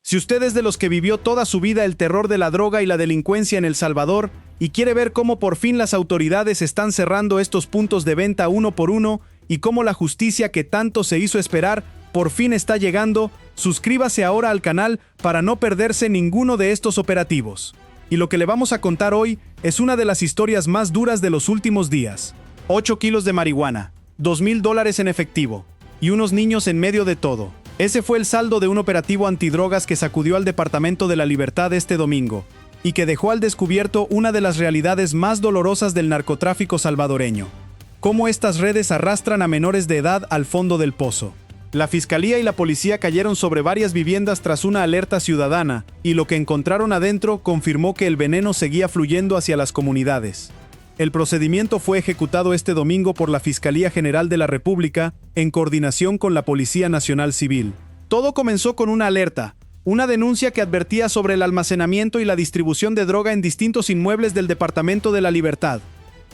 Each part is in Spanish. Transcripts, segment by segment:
Si usted es de los que vivió toda su vida el terror de la droga y la delincuencia en El Salvador, y quiere ver cómo por fin las autoridades están cerrando estos puntos de venta uno por uno, y cómo la justicia que tanto se hizo esperar por fin está llegando, suscríbase ahora al canal para no perderse ninguno de estos operativos. Y lo que le vamos a contar hoy es una de las historias más duras de los últimos días. 8 kilos de marihuana, $2,000 en efectivo, y unos niños en medio de todo. Ese fue el saldo de un operativo antidrogas que sacudió al Departamento de la Libertad este domingo, y que dejó al descubierto una de las realidades más dolorosas del narcotráfico salvadoreño. Cómo estas redes arrastran a menores de edad al fondo del pozo. La Fiscalía y la policía cayeron sobre varias viviendas tras una alerta ciudadana, y lo que encontraron adentro confirmó que el veneno seguía fluyendo hacia las comunidades. El procedimiento fue ejecutado este domingo por la Fiscalía General de la República, en coordinación con la Policía Nacional Civil. Todo comenzó con una alerta, una denuncia que advertía sobre el almacenamiento y la distribución de droga en distintos inmuebles del Departamento de la Libertad.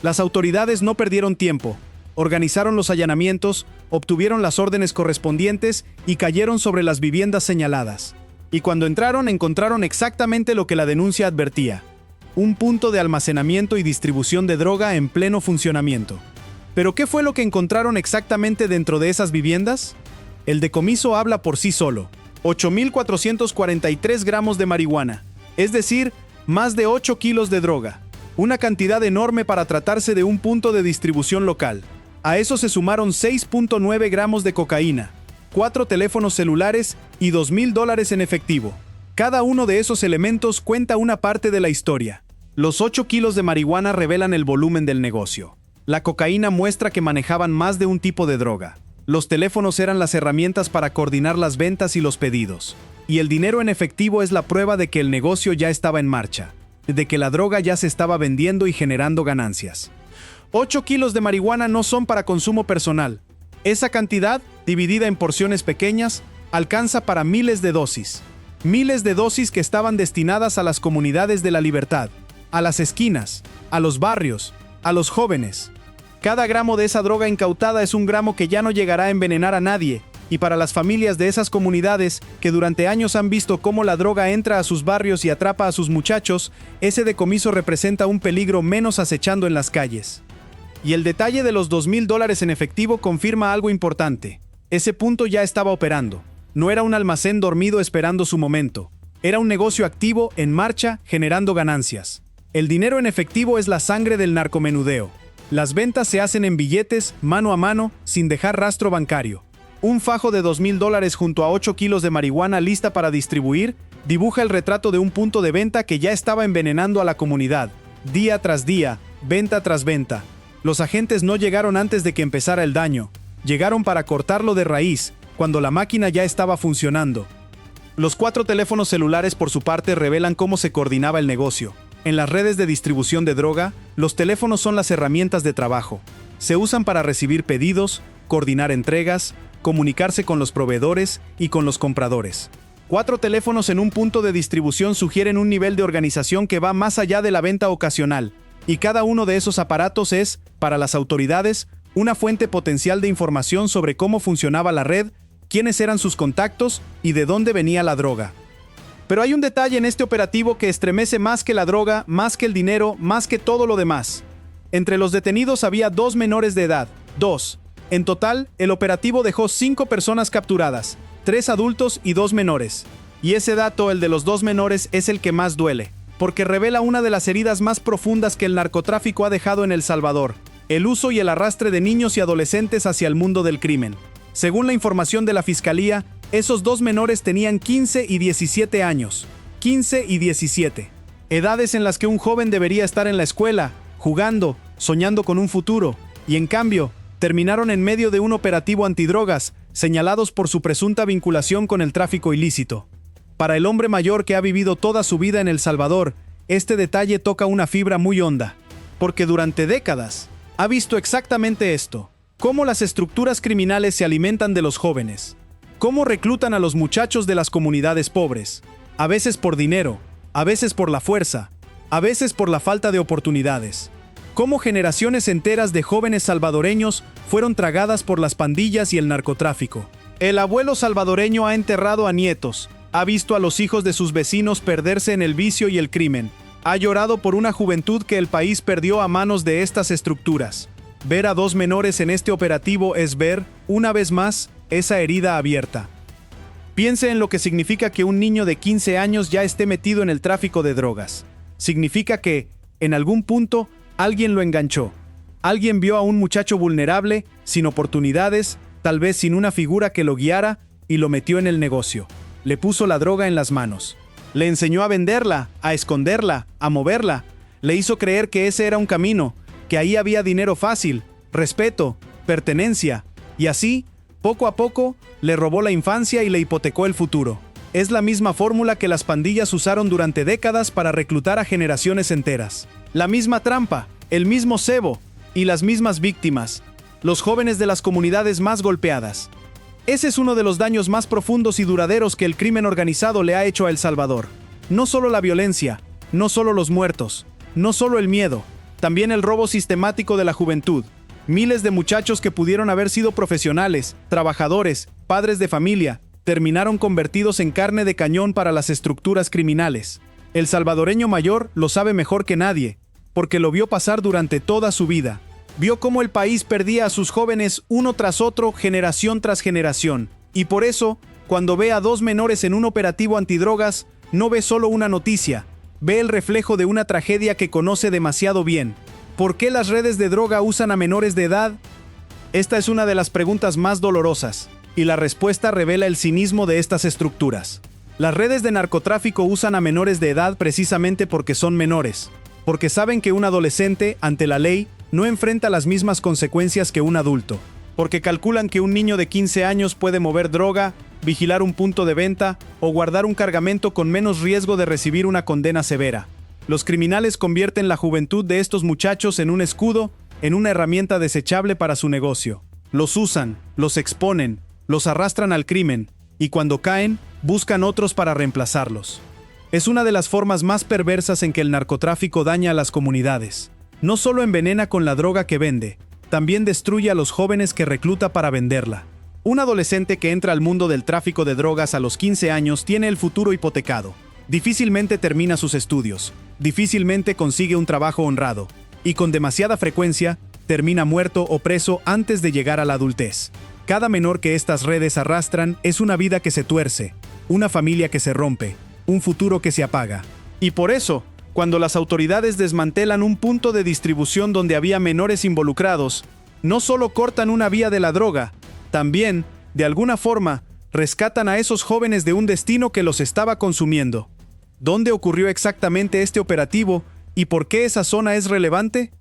Las autoridades no perdieron tiempo. Organizaron los allanamientos, obtuvieron las órdenes correspondientes y cayeron sobre las viviendas señaladas. Y cuando encontraron exactamente lo que la denuncia advertía: un punto de almacenamiento y distribución de droga en pleno funcionamiento. ¿Pero qué fue lo que encontraron exactamente dentro de esas viviendas? El decomiso habla por sí solo: 8,443 gramos de marihuana, es decir, más de 8 kilos de droga. Una cantidad enorme para tratarse de un punto de distribución local. A eso se sumaron 6,9 gramos de cocaína, 4 teléfonos celulares y $2,000 en efectivo. Cada uno de esos elementos cuenta una parte de la historia. Los 8 kilos de marihuana revelan el volumen del negocio. La cocaína muestra que manejaban más de un tipo de droga. Los teléfonos eran las herramientas para coordinar las ventas y los pedidos. Y el dinero en efectivo es la prueba de que el negocio ya estaba en marcha, de que la droga ya se estaba vendiendo y generando ganancias. 8 kilos de marihuana no son para consumo personal. Esa cantidad, dividida en porciones pequeñas, alcanza para miles de dosis. Miles de dosis que estaban destinadas a las comunidades de la libertad, a las esquinas, a los barrios, a los jóvenes. Cada gramo de esa droga incautada es un gramo que ya no llegará a envenenar a nadie, y para las familias de esas comunidades que durante años han visto cómo la droga entra a sus barrios y atrapa a sus muchachos, ese decomiso representa un peligro menos acechando en las calles. Y el detalle de los $2,000 en efectivo confirma algo importante. Ese punto ya estaba operando. No era un almacén dormido esperando su momento. Era un negocio activo, en marcha, generando ganancias. El dinero en efectivo es la sangre del narcomenudeo. Las ventas se hacen en billetes, mano a mano, sin dejar rastro bancario. Un fajo de $2,000 junto a 8 kilos de marihuana lista para distribuir, dibuja el retrato de un punto de venta que ya estaba envenenando a la comunidad. Día tras día, venta tras venta. Los agentes no llegaron antes de que empezara el daño. Llegaron para cortarlo de raíz, cuando la máquina ya estaba funcionando. Los 4 teléfonos celulares por su parte revelan cómo se coordinaba el negocio. En las redes de distribución de droga, los teléfonos son las herramientas de trabajo. Se usan para recibir pedidos, coordinar entregas, comunicarse con los proveedores y con los compradores. 4 teléfonos en un punto de distribución sugieren un nivel de organización que va más allá de la venta ocasional, y cada uno de esos aparatos es, para las autoridades, una fuente potencial de información sobre cómo funcionaba la red, quiénes eran sus contactos y de dónde venía la droga. Pero hay un detalle en este operativo que estremece más que la droga, más que el dinero, más que todo lo demás. Entre los detenidos había 2 menores de edad. 2. En total, el operativo dejó 5 personas capturadas, 3 adultos y 2 menores. Y ese dato, el de los 2 menores, es el que más duele, porque revela una de las heridas más profundas que el narcotráfico ha dejado en El Salvador: el uso y el arrastre de niños y adolescentes hacia el mundo del crimen. Según la información de la Fiscalía, esos 2 menores tenían 15 y 17 años. 15 y 17. Edades en las que un joven debería estar en la escuela, jugando, soñando con un futuro, y en cambio, terminaron en medio de un operativo antidrogas, señalados por su presunta vinculación con el tráfico ilícito. Para el hombre mayor que ha vivido toda su vida en El Salvador, este detalle toca una fibra muy honda, porque durante décadas ha visto exactamente esto: cómo las estructuras criminales se alimentan de los jóvenes, cómo reclutan a los muchachos de las comunidades pobres, a veces por dinero, a veces por la fuerza, a veces por la falta de oportunidades. Cómo generaciones enteras de jóvenes salvadoreños fueron tragadas por las pandillas y el narcotráfico. El abuelo salvadoreño ha enterrado a nietos, Ha visto a los hijos de sus vecinos perderse en el vicio y el crimen. Ha llorado por una juventud que el país perdió a manos de estas estructuras. Ver a 2 menores en este operativo es ver, una vez más, esa herida abierta. Piense en lo que significa que un niño de 15 años ya esté metido en el tráfico de drogas. Significa que, en algún punto, alguien lo enganchó. Alguien vio a un muchacho vulnerable, sin oportunidades, tal vez sin una figura que lo guiara, y lo metió en el negocio. Le puso la droga en las manos. Le enseñó a venderla, a esconderla, a moverla. Le hizo creer que ese era un camino, que ahí había dinero fácil, respeto, pertenencia, y así, poco a poco, le robó la infancia y le hipotecó el futuro. Es la misma fórmula que las pandillas usaron durante décadas para reclutar a generaciones enteras. La misma trampa, el mismo cebo, y las mismas víctimas, los jóvenes de las comunidades más golpeadas. Ese es uno de los daños más profundos y duraderos que el crimen organizado le ha hecho a El Salvador. No solo la violencia, no solo los muertos, no solo el miedo, también el robo sistemático de la juventud. Miles de muchachos que pudieron haber sido profesionales, trabajadores, padres de familia, terminaron convertidos en carne de cañón para las estructuras criminales. El salvadoreño mayor lo sabe mejor que nadie, porque lo vio pasar durante toda su vida. Vio cómo el país perdía a sus jóvenes uno tras otro, generación tras generación. Y por eso, cuando ve a 2 menores en un operativo antidrogas, no ve solo una noticia, ve el reflejo de una tragedia que conoce demasiado bien. ¿Por qué las redes de droga usan a menores de edad? Esta es una de las preguntas más dolorosas, y la respuesta revela el cinismo de estas estructuras. Las redes de narcotráfico usan a menores de edad precisamente porque son menores, porque saben que un adolescente, ante la ley, no enfrenta las mismas consecuencias que un adulto, porque calculan que un niño de 15 años puede mover droga, vigilar un punto de venta o guardar un cargamento con menos riesgo de recibir una condena severa. Los criminales convierten la juventud de estos muchachos en un escudo, en una herramienta desechable para su negocio. Los usan, los exponen, los arrastran al crimen, y cuando caen, buscan otros para reemplazarlos. Es una de las formas más perversas en que el narcotráfico daña a las comunidades. No solo envenena con la droga que vende, también destruye a los jóvenes que recluta para venderla. Un adolescente que entra al mundo del tráfico de drogas a los 15 años tiene el futuro hipotecado. Difícilmente termina sus estudios, difícilmente consigue un trabajo honrado, y con demasiada frecuencia, termina muerto o preso antes de llegar a la adultez. Cada menor que estas redes arrastran es una vida que se tuerce, una familia que se rompe, un futuro que se apaga. Y por eso, cuando las autoridades desmantelan un punto de distribución donde había menores involucrados, no solo cortan una vía de la droga, también, de alguna forma, rescatan a esos jóvenes de un destino que los estaba consumiendo. ¿Dónde ocurrió exactamente este operativo y por qué esa zona es relevante?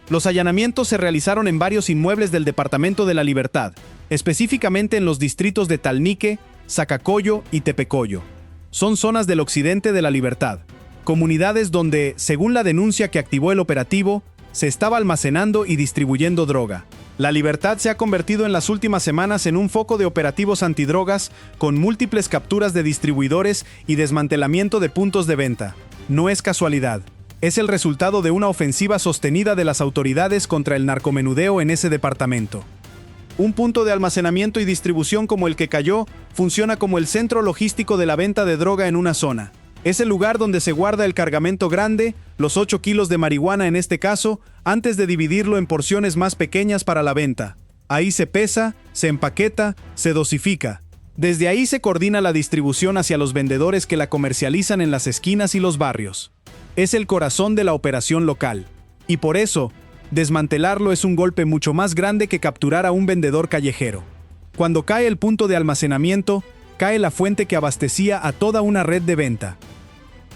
Los allanamientos se realizaron en varios inmuebles del Departamento de la Libertad, específicamente en los distritos de Talnique, Zacacoyo y Tepecoyo. Son zonas del occidente de la Libertad, comunidades donde, según la denuncia que activó el operativo, se estaba almacenando y distribuyendo droga. La Libertad se ha convertido en las últimas semanas en un foco de operativos antidrogas con múltiples capturas de distribuidores y desmantelamiento de puntos de venta. No es casualidad. Es el resultado de una ofensiva sostenida de las autoridades contra el narcomenudeo en ese departamento. Un punto de almacenamiento y distribución como el que cayó funciona como el centro logístico de la venta de droga en una zona. Es el lugar donde se guarda el cargamento grande, los 8 kilos de marihuana en este caso, antes de dividirlo en porciones más pequeñas para la venta. Ahí se pesa, se empaqueta, se dosifica. Desde ahí se coordina la distribución hacia los vendedores que la comercializan en las esquinas y los barrios. Es el corazón de la operación local. Y por eso, desmantelarlo es un golpe mucho más grande que capturar a un vendedor callejero. Cuando cae el punto de almacenamiento, cae la fuente que abastecía a toda una red de venta.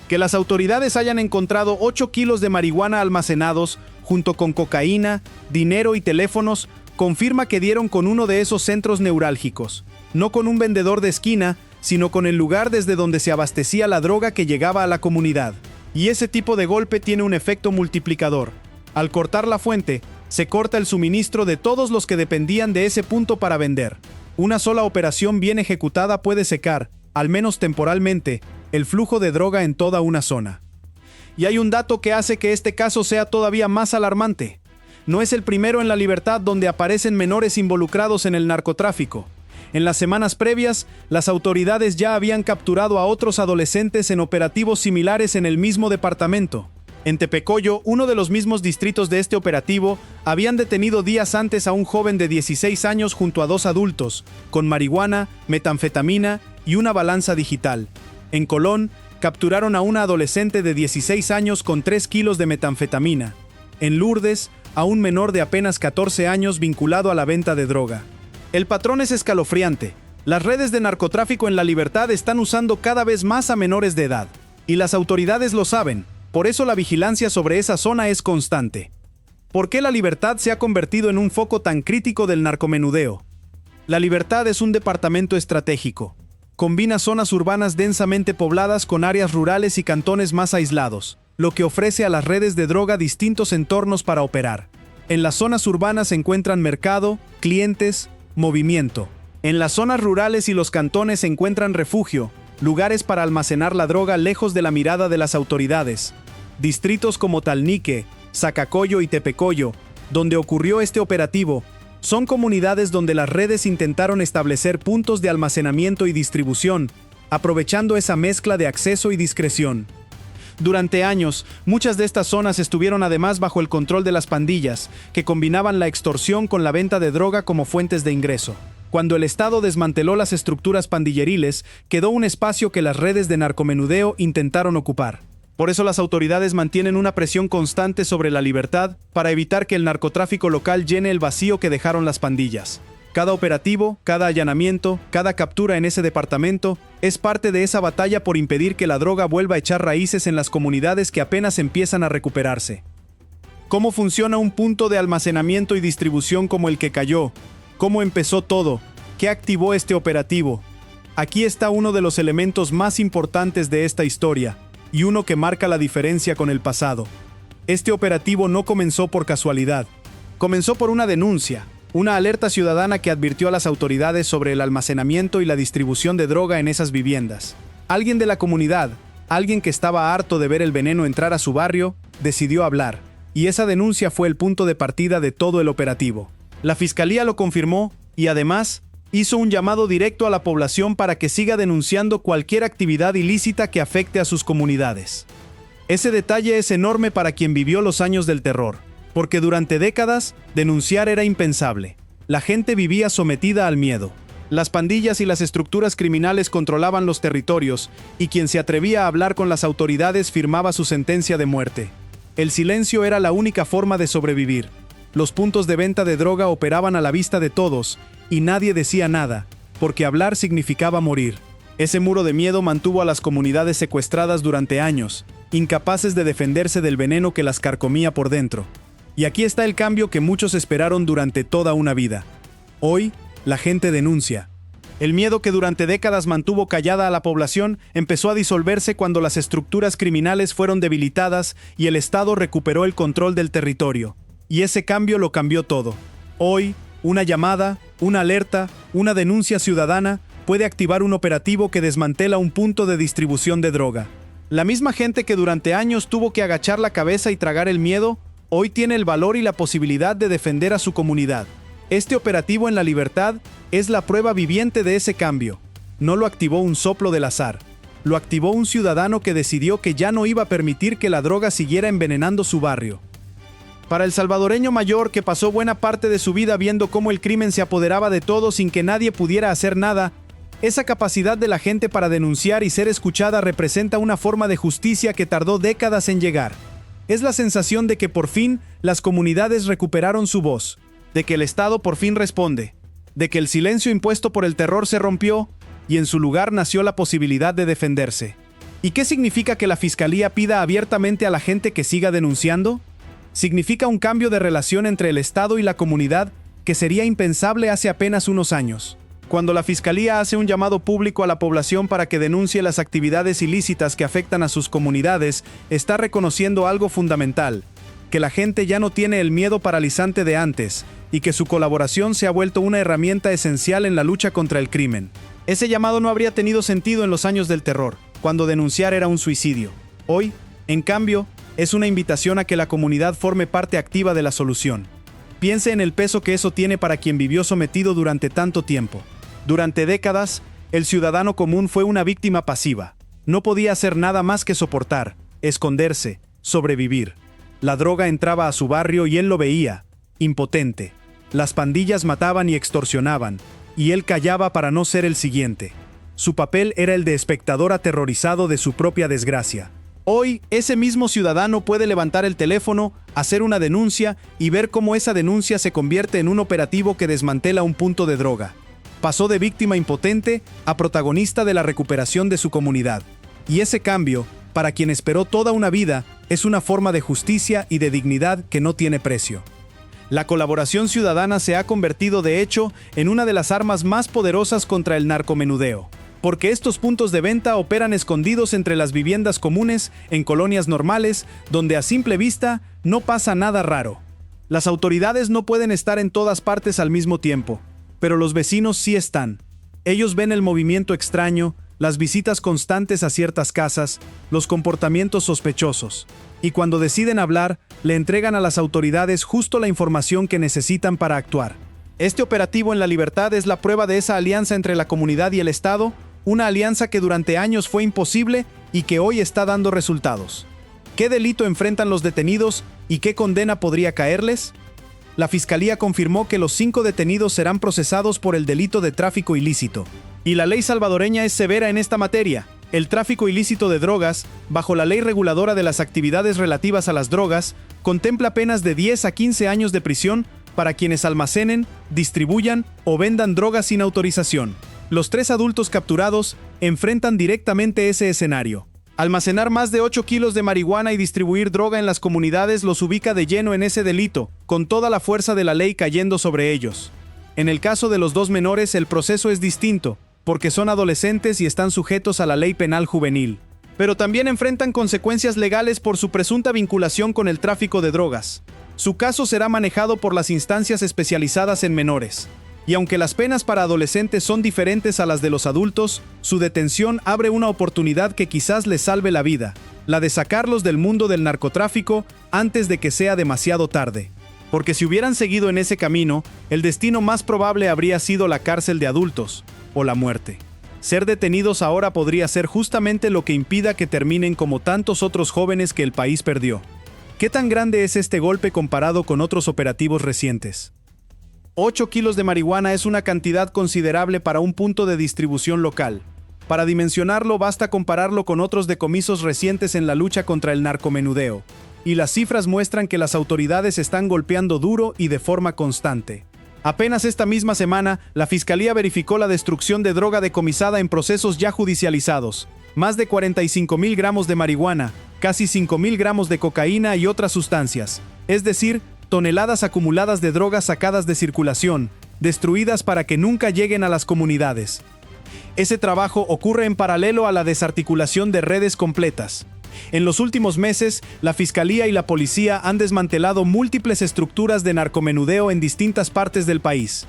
Que las autoridades hayan encontrado 8 kilos de marihuana almacenados, junto con cocaína, dinero y teléfonos, confirma que dieron con uno de esos centros neurálgicos. No con un vendedor de esquina, sino con el lugar desde donde se abastecía la droga que llegaba a la comunidad. Y ese tipo de golpe tiene un efecto multiplicador. Al cortar la fuente, se corta el suministro de todos los que dependían de ese punto para vender. Una sola operación bien ejecutada puede secar, al menos temporalmente, el flujo de droga en toda una zona. Y hay un dato que hace que este caso sea todavía más alarmante. No es el primero en la Libertad donde aparecen menores involucrados en el narcotráfico. En las semanas previas, las autoridades ya habían capturado a otros adolescentes en operativos similares en el mismo departamento. En Tepecoyo, uno de los mismos distritos de este operativo, habían detenido días antes a un joven de 16 años junto a 2 adultos, con marihuana, metanfetamina y una balanza digital. En Colón, capturaron a una adolescente de 16 años con 3 kilos de metanfetamina. En Lourdes, a un menor de apenas 14 años vinculado a la venta de droga. El patrón es escalofriante. Las redes de narcotráfico en La Libertad están usando cada vez más a menores de edad. Y las autoridades lo saben. Por eso la vigilancia sobre esa zona es constante. ¿Por qué La Libertad se ha convertido en un foco tan crítico del narcomenudeo? La Libertad es un departamento estratégico. Combina zonas urbanas densamente pobladas con áreas rurales y cantones más aislados, lo que ofrece a las redes de droga distintos entornos para operar. En las zonas urbanas se encuentran mercado, clientes, movimiento. En las zonas rurales y los cantones se encuentran refugio, lugares para almacenar la droga lejos de la mirada de las autoridades. Distritos como Talnique, Zacacoyo y Tepecoyo, donde ocurrió este operativo, son comunidades donde las redes intentaron establecer puntos de almacenamiento y distribución, aprovechando esa mezcla de acceso y discreción. Durante años, muchas de estas zonas estuvieron además bajo el control de las pandillas, que combinaban la extorsión con la venta de droga como fuentes de ingreso. Cuando el Estado desmanteló las estructuras pandilleriles, quedó un espacio que las redes de narcomenudeo intentaron ocupar. Por eso las autoridades mantienen una presión constante sobre La Libertad para evitar que el narcotráfico local llene el vacío que dejaron las pandillas. Cada operativo, cada allanamiento, cada captura en ese departamento es parte de esa batalla por impedir que la droga vuelva a echar raíces en las comunidades que apenas empiezan a recuperarse. ¿Cómo funciona un punto de almacenamiento y distribución como el que cayó? ¿Cómo empezó todo? ¿Qué activó este operativo? Aquí está uno de los elementos más importantes de esta historia, y uno que marca la diferencia con el pasado. Este operativo no comenzó por casualidad. Comenzó por una denuncia, una alerta ciudadana que advirtió a las autoridades sobre el almacenamiento y la distribución de droga en esas viviendas. Alguien de la comunidad, alguien que estaba harto de ver el veneno entrar a su barrio, decidió hablar, y esa denuncia fue el punto de partida de todo el operativo. La fiscalía lo confirmó y además hizo un llamado directo a la población para que siga denunciando cualquier actividad ilícita que afecte a sus comunidades. Ese detalle es enorme para quien vivió los años del terror, porque durante décadas denunciar era impensable. La gente vivía sometida al miedo. Las pandillas y las estructuras criminales controlaban los territorios, y quien se atrevía a hablar con las autoridades firmaba su sentencia de muerte. El silencio era la única forma de sobrevivir. Los puntos de venta de droga operaban a la vista de todos, y nadie decía nada, porque hablar significaba morir. Ese muro de miedo mantuvo a las comunidades secuestradas durante años, incapaces de defenderse del veneno que las carcomía por dentro. Y aquí está el cambio que muchos esperaron durante toda una vida. Hoy, la gente denuncia. El miedo que durante décadas mantuvo callada a la población empezó a disolverse cuando las estructuras criminales fueron debilitadas y el Estado recuperó el control del territorio. Y ese cambio lo cambió todo. Hoy, una llamada, una alerta, una denuncia ciudadana puede activar un operativo que desmantela un punto de distribución de droga. La misma gente que durante años tuvo que agachar la cabeza y tragar el miedo, hoy tiene el valor y la posibilidad de defender a su comunidad. Este operativo en La Libertad es la prueba viviente de ese cambio. No lo activó un soplo del azar. Lo activó un ciudadano que decidió que ya no iba a permitir que la droga siguiera envenenando su barrio. Para el salvadoreño mayor que pasó buena parte de su vida viendo cómo el crimen se apoderaba de todo sin que nadie pudiera hacer nada, esa capacidad de la gente para denunciar y ser escuchada representa una forma de justicia que tardó décadas en llegar. Es la sensación de que por fin las comunidades recuperaron su voz, de que el Estado por fin responde, de que el silencio impuesto por el terror se rompió y en su lugar nació la posibilidad de defenderse. ¿Y qué significa que la Fiscalía pida abiertamente a la gente que siga denunciando? Significa un cambio de relación entre el Estado y la comunidad que sería impensable hace apenas unos años. Cuando la Fiscalía hace un llamado público a la población para que denuncie las actividades ilícitas que afectan a sus comunidades, está reconociendo algo fundamental, que la gente ya no tiene el miedo paralizante de antes, y que su colaboración se ha vuelto una herramienta esencial en la lucha contra el crimen. Ese llamado no habría tenido sentido en los años del terror, cuando denunciar era un suicidio. Hoy, en cambio, es una invitación a que la comunidad forme parte activa de la solución. Piense en el peso que eso tiene para quien vivió sometido durante tanto tiempo. Durante décadas, el ciudadano común fue una víctima pasiva. No podía hacer nada más que soportar, esconderse, sobrevivir. La droga entraba a su barrio y él lo veía, impotente. Las pandillas mataban y extorsionaban, y él callaba para no ser el siguiente. Su papel era el de espectador aterrorizado de su propia desgracia. Hoy, ese mismo ciudadano puede levantar el teléfono, hacer una denuncia y ver cómo esa denuncia se convierte en un operativo que desmantela un punto de droga. Pasó de víctima impotente a protagonista de la recuperación de su comunidad. Y ese cambio, para quien esperó toda una vida, es una forma de justicia y de dignidad que no tiene precio. La colaboración ciudadana se ha convertido, de hecho, en una de las armas más poderosas contra el narcomenudeo, porque estos puntos de venta operan escondidos entre las viviendas comunes, en colonias normales, donde a simple vista no pasa nada raro. Las autoridades no pueden estar en todas partes al mismo tiempo, pero los vecinos sí están. Ellos ven el movimiento extraño, las visitas constantes a ciertas casas, los comportamientos sospechosos, y cuando deciden hablar, le entregan a las autoridades justo la información que necesitan para actuar. Este operativo en La Libertad es la prueba de esa alianza entre la comunidad y el Estado, una alianza que durante años fue imposible y que hoy está dando resultados. ¿Qué delito enfrentan los detenidos y qué condena podría caerles? La Fiscalía confirmó que los 5 detenidos serán procesados por el delito de tráfico ilícito. Y la ley salvadoreña es severa en esta materia. El tráfico ilícito de drogas, bajo la ley reguladora de las actividades relativas a las drogas, contempla penas de 10 a 15 años de prisión para quienes almacenen, distribuyan o vendan drogas sin autorización. Los 3 adultos capturados enfrentan directamente ese escenario. Almacenar más de 8 kilos de marihuana y distribuir droga en las comunidades los ubica de lleno en ese delito, con toda la fuerza de la ley cayendo sobre ellos. En el caso de los 2 menores, el proceso es distinto, porque son adolescentes y están sujetos a la ley penal juvenil. Pero también enfrentan consecuencias legales por su presunta vinculación con el tráfico de drogas. Su caso será manejado por las instancias especializadas en menores. Y aunque las penas para adolescentes son diferentes a las de los adultos, su detención abre una oportunidad que quizás les salve la vida, la de sacarlos del mundo del narcotráfico antes de que sea demasiado tarde. Porque si hubieran seguido en ese camino, el destino más probable habría sido la cárcel de adultos, o la muerte. Ser detenidos ahora podría ser justamente lo que impida que terminen como tantos otros jóvenes que el país perdió. ¿Qué tan grande es este golpe comparado con otros operativos recientes? 8 kilos de marihuana es una cantidad considerable para un punto de distribución local. Para dimensionarlo basta compararlo con otros decomisos recientes en la lucha contra el narcomenudeo. Y las cifras muestran que las autoridades están golpeando duro y de forma constante. Apenas esta misma semana, la Fiscalía verificó la destrucción de droga decomisada en procesos ya judicializados. Más de 45,000 gramos de marihuana, casi 5,000 gramos de cocaína y otras sustancias. Es decir, toneladas acumuladas de drogas sacadas de circulación, destruidas para que nunca lleguen a las comunidades. Ese trabajo ocurre en paralelo a la desarticulación de redes completas. En los últimos meses, la Fiscalía y la Policía han desmantelado múltiples estructuras de narcomenudeo en distintas partes del país.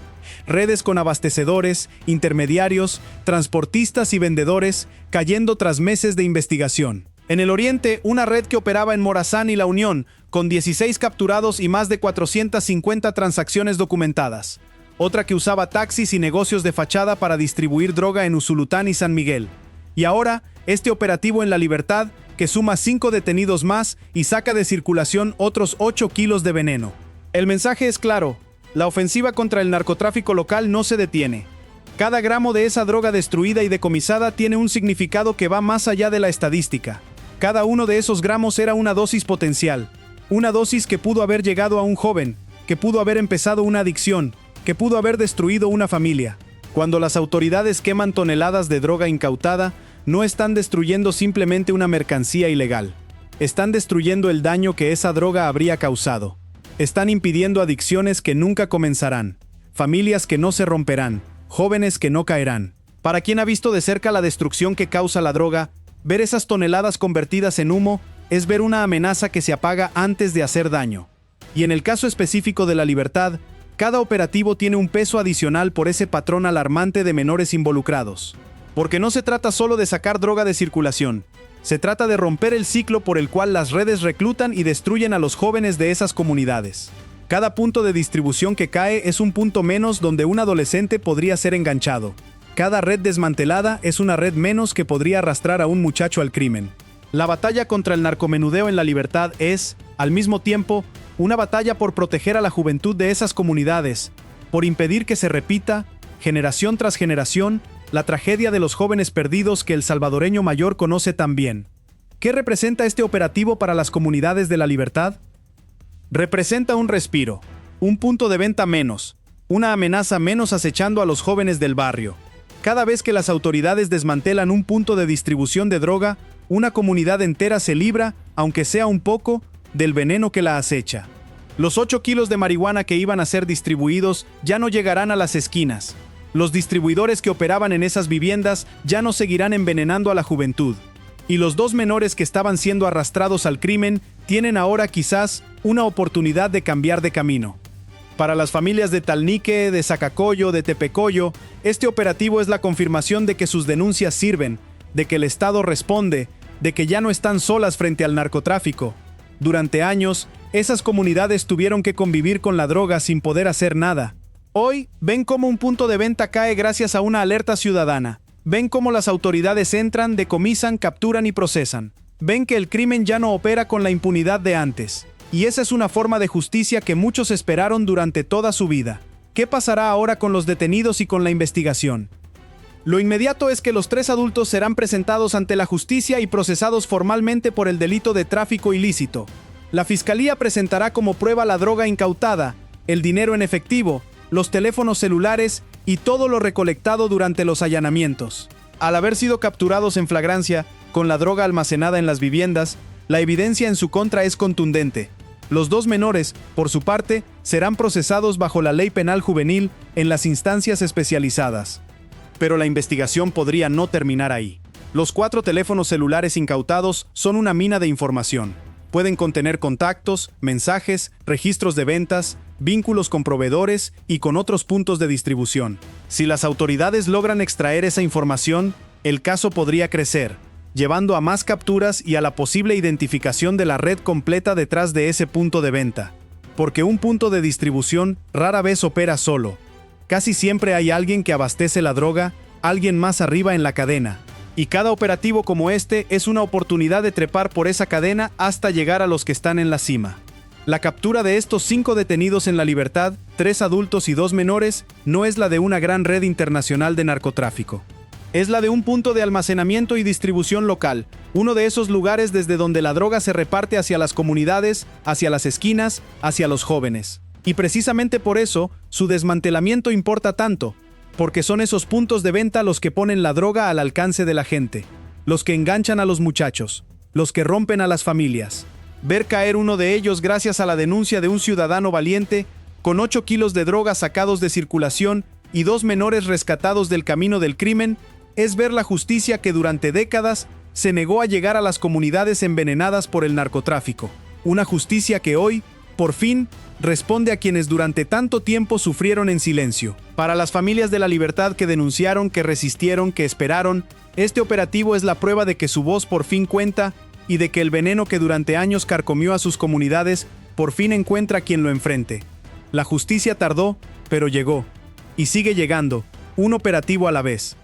Redes con abastecedores, intermediarios, transportistas y vendedores, cayendo tras meses de investigación. En el oriente, una red que operaba en Morazán y La Unión, con 16 capturados y más de 450 transacciones documentadas. Otra que usaba taxis y negocios de fachada para distribuir droga en Usulután y San Miguel. Y ahora, este operativo en La Libertad, que suma 5 detenidos más y saca de circulación otros 8 kilos de veneno. El mensaje es claro: la ofensiva contra el narcotráfico local no se detiene. Cada gramo de esa droga destruida y decomisada tiene un significado que va más allá de la estadística. Cada uno de esos gramos era una dosis potencial. Una dosis que pudo haber llegado a un joven, que pudo haber empezado una adicción, que pudo haber destruido una familia. Cuando las autoridades queman toneladas de droga incautada, no están destruyendo simplemente una mercancía ilegal. Están destruyendo el daño que esa droga habría causado. Están impidiendo adicciones que nunca comenzarán, familias que no se romperán, jóvenes que no caerán. Para quien ha visto de cerca la destrucción que causa la droga, ver esas toneladas convertidas en humo es ver una amenaza que se apaga antes de hacer daño. Y en el caso específico de La Libertad, cada operativo tiene un peso adicional por ese patrón alarmante de menores involucrados. Porque no se trata solo de sacar droga de circulación. Se trata de romper el ciclo por el cual las redes reclutan y destruyen a los jóvenes de esas comunidades. Cada punto de distribución que cae es un punto menos donde un adolescente podría ser enganchado. Cada red desmantelada es una red menos que podría arrastrar a un muchacho al crimen. La batalla contra el narcomenudeo en La Libertad es, al mismo tiempo, una batalla por proteger a la juventud de esas comunidades, por impedir que se repita, generación tras generación, la tragedia de los jóvenes perdidos que el salvadoreño mayor conoce tan bien. ¿Qué representa este operativo para las comunidades de La Libertad? Representa un respiro, un punto de venta menos, una amenaza menos acechando a los jóvenes del barrio. Cada vez que las autoridades desmantelan un punto de distribución de droga, una comunidad entera se libra, aunque sea un poco, del veneno que la acecha. Los 8 kilos de marihuana que iban a ser distribuidos ya no llegarán a las esquinas. Los distribuidores que operaban en esas viviendas ya no seguirán envenenando a la juventud. Y los 2 menores que estaban siendo arrastrados al crimen tienen ahora quizás una oportunidad de cambiar de camino. Para las familias de Talnique, de Zacacoyo, de Tepecoyo, este operativo es la confirmación de que sus denuncias sirven, de que el Estado responde, de que ya no están solas frente al narcotráfico. Durante años, esas comunidades tuvieron que convivir con la droga sin poder hacer nada. Hoy, ven cómo un punto de venta cae gracias a una alerta ciudadana. Ven cómo las autoridades entran, decomisan, capturan y procesan. Ven que el crimen ya no opera con la impunidad de antes. Y esa es una forma de justicia que muchos esperaron durante toda su vida. ¿Qué pasará ahora con los detenidos y con la investigación? Lo inmediato es que los 3 adultos serán presentados ante la justicia y procesados formalmente por el delito de tráfico ilícito. La fiscalía presentará como prueba la droga incautada, el dinero en efectivo, los teléfonos celulares y todo lo recolectado durante los allanamientos. Al haber sido capturados en flagrancia, con la droga almacenada en las viviendas, la evidencia en su contra es contundente. Los 2 menores, por su parte, serán procesados bajo la ley penal juvenil en las instancias especializadas. Pero la investigación podría no terminar ahí. Los 4 teléfonos celulares incautados son una mina de información. Pueden contener contactos, mensajes, registros de ventas, vínculos con proveedores y con otros puntos de distribución. Si las autoridades logran extraer esa información, el caso podría crecer, llevando a más capturas y a la posible identificación de la red completa detrás de ese punto de venta. Porque un punto de distribución rara vez opera solo. Casi siempre hay alguien que abastece la droga, alguien más arriba en la cadena. Y cada operativo como este es una oportunidad de trepar por esa cadena hasta llegar a los que están en la cima. La captura de estos 5 detenidos en La Libertad, 3 adultos y 2 menores, no es la de una gran red internacional de narcotráfico. Es la de un punto de almacenamiento y distribución local, uno de esos lugares desde donde la droga se reparte hacia las comunidades, hacia las esquinas, hacia los jóvenes. Y precisamente por eso, su desmantelamiento importa tanto, porque son esos puntos de venta los que ponen la droga al alcance de la gente, los que enganchan a los muchachos, los que rompen a las familias. Ver caer uno de ellos gracias a la denuncia de un ciudadano valiente, con 8 kilos de droga sacados de circulación y 2 menores rescatados del camino del crimen, es ver la justicia que durante décadas se negó a llegar a las comunidades envenenadas por el narcotráfico. Una justicia que hoy, por fin, responde a quienes durante tanto tiempo sufrieron en silencio. Para las familias de La Libertad que denunciaron, que resistieron, que esperaron, este operativo es la prueba de que su voz por fin cuenta y de que el veneno que durante años carcomió a sus comunidades por fin encuentra quien lo enfrente. La justicia tardó, pero llegó. Y sigue llegando, un operativo a la vez.